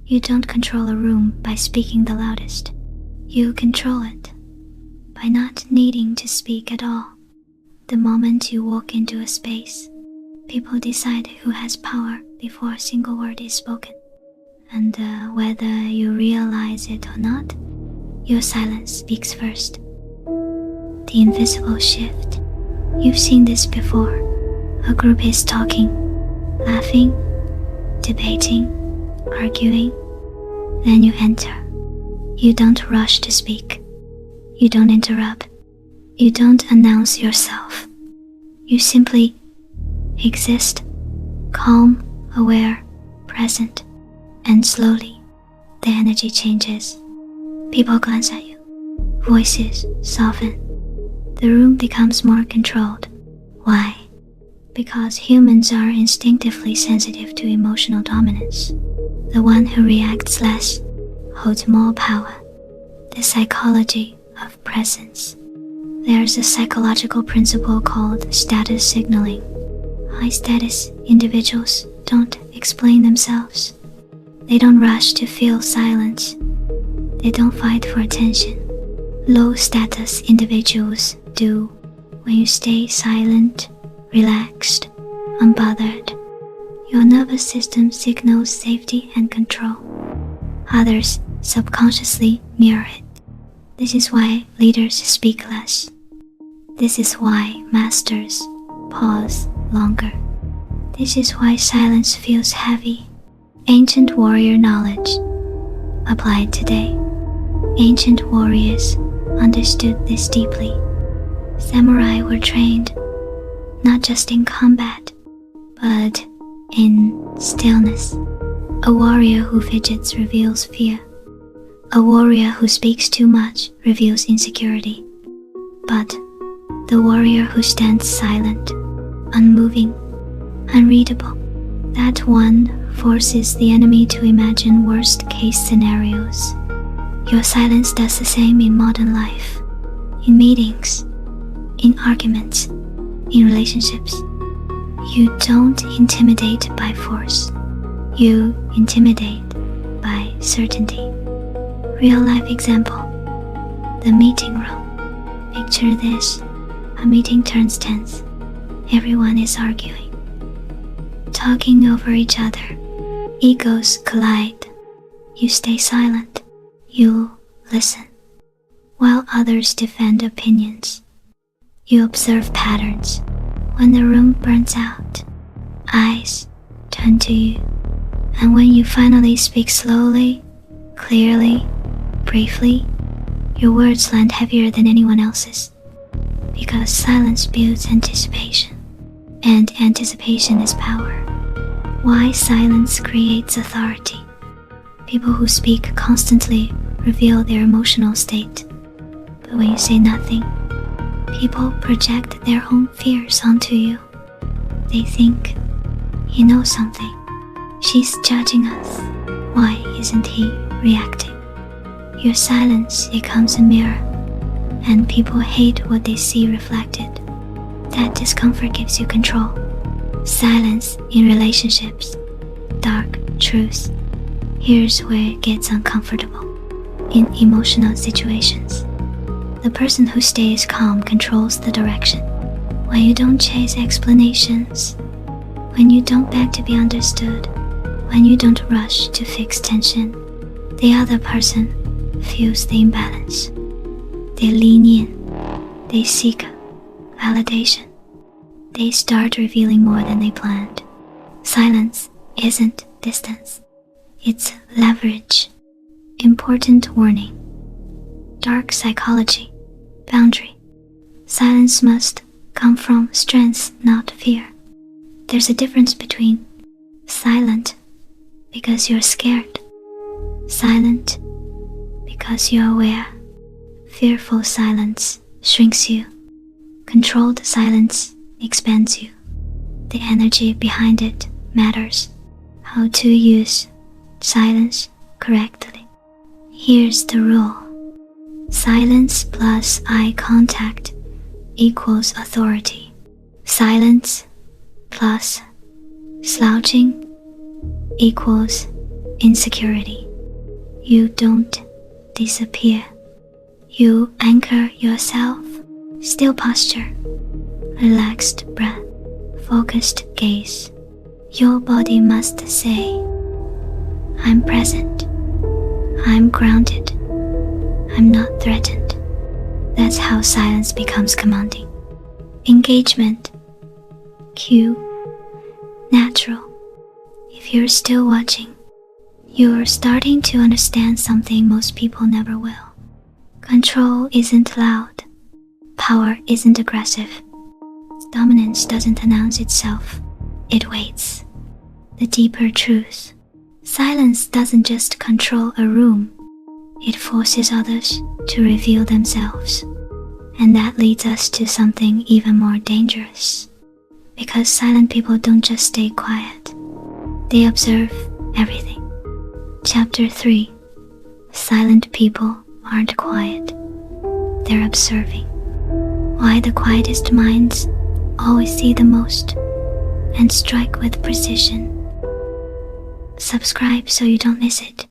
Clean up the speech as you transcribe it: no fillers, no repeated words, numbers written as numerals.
You don't control a room by speaking the loudest. You control it by not needing to speak at all. The moment you walk into a space, people decide who has power before a single word is spoken. And whether you realize it or not, your silence speaks first. The invisible shift. You've seen this before. A group is talking, laughing, debating, arguing. Then you enter. You don't rush to speak. You don't interrupt. You don't announce yourself. You simply exist, calm, aware, present. And slowly, the energy changes. People glance at you. Voices soften. The room becomes more controlled. Why? Because humans are instinctively sensitive to emotional dominance. The one who reacts less holds more power. The psychology of presence. There's a psychological principle called status signaling. High-status individuals don't explain themselves. They don't rush to fill silence. They don't fight for attention. Low-status individuals do. When you stay silent, relaxed, unbothered, your nervous system signals safety and control. Others subconsciously mirror it. This is why leaders speak less. This is why masters pause longer. This is why silence feels heavy. Ancient warrior knowledge applied today. Ancient warriors understood this deeply. Samurai were trained not just in combat, but in stillness. A warrior who fidgets reveals fear. A warrior who speaks too much reveals insecurity. But the warrior who stands silent, unmoving, unreadable, that one forces the enemy to imagine worst-case scenarios. Your silence does the same in modern life, in meetings, in arguments, in relationships. You don't intimidate by force. You intimidate by certainty. Real-life example. The meeting room. Picture this. A meeting turns tense. Everyone is arguing, talking over each other. Egos collide. You stay silent. You listen. While others defend opinions, you observe patterns. When the room burns out, eyes turn to you. And when you finally speak slowly, clearly, briefly, your words land heavier than anyone else's. Because silence builds anticipation, and anticipation is power. Why silence creates authority. People who speak constantly reveal their emotional state. But when you say nothing, people project their own fears onto you. They think, he knows something. She's judging us. Why isn't he reacting? Your silence becomes a mirror, and people hate what they see reflected. That discomfort gives you control. Silence in relationships. Dark truths. Here's where it gets uncomfortable. In emotional situations, the person who stays calm controls the direction. When you don't chase explanations, when you don't beg to be understood, when you don't rush to fix tension, the other person feels the imbalance. They lean in. They seek validation. They start revealing more than they planned. Silence isn't distance. It's leverage. Important warning. Dark psychology. Boundary. Silence must come from strength, not fear. There's a difference between silent because you're scared, silent because you're aware. Fearful silence shrinks you. Controlled silence expands you. The energy behind it matters. How to use silence correctly. Here's the rule. Silence plus eye contact equals authority. Silence plus slouching equals insecurity. You don't disappear. You anchor yourself. Still posture, relaxed breath, focused gaze. Your body must say, I'm present. I'm grounded. I'm not threatened. That's how silence becomes commanding. Engagement. Cue. Natural. If you're still watching, you're starting to understand something most people never will. Control isn't loud. Power isn't aggressive. Dominance doesn't announce itself. It waits. The deeper truth. Silence doesn't just control a room. It forces others to reveal themselves. And that leads us to something even more dangerous. Because silent people don't just stay quiet. They observe everything. Chapter 3. Silent people aren't quiet. They're observing. Why the quietest minds always see the most and strike with precision. Subscribe so you don't miss it.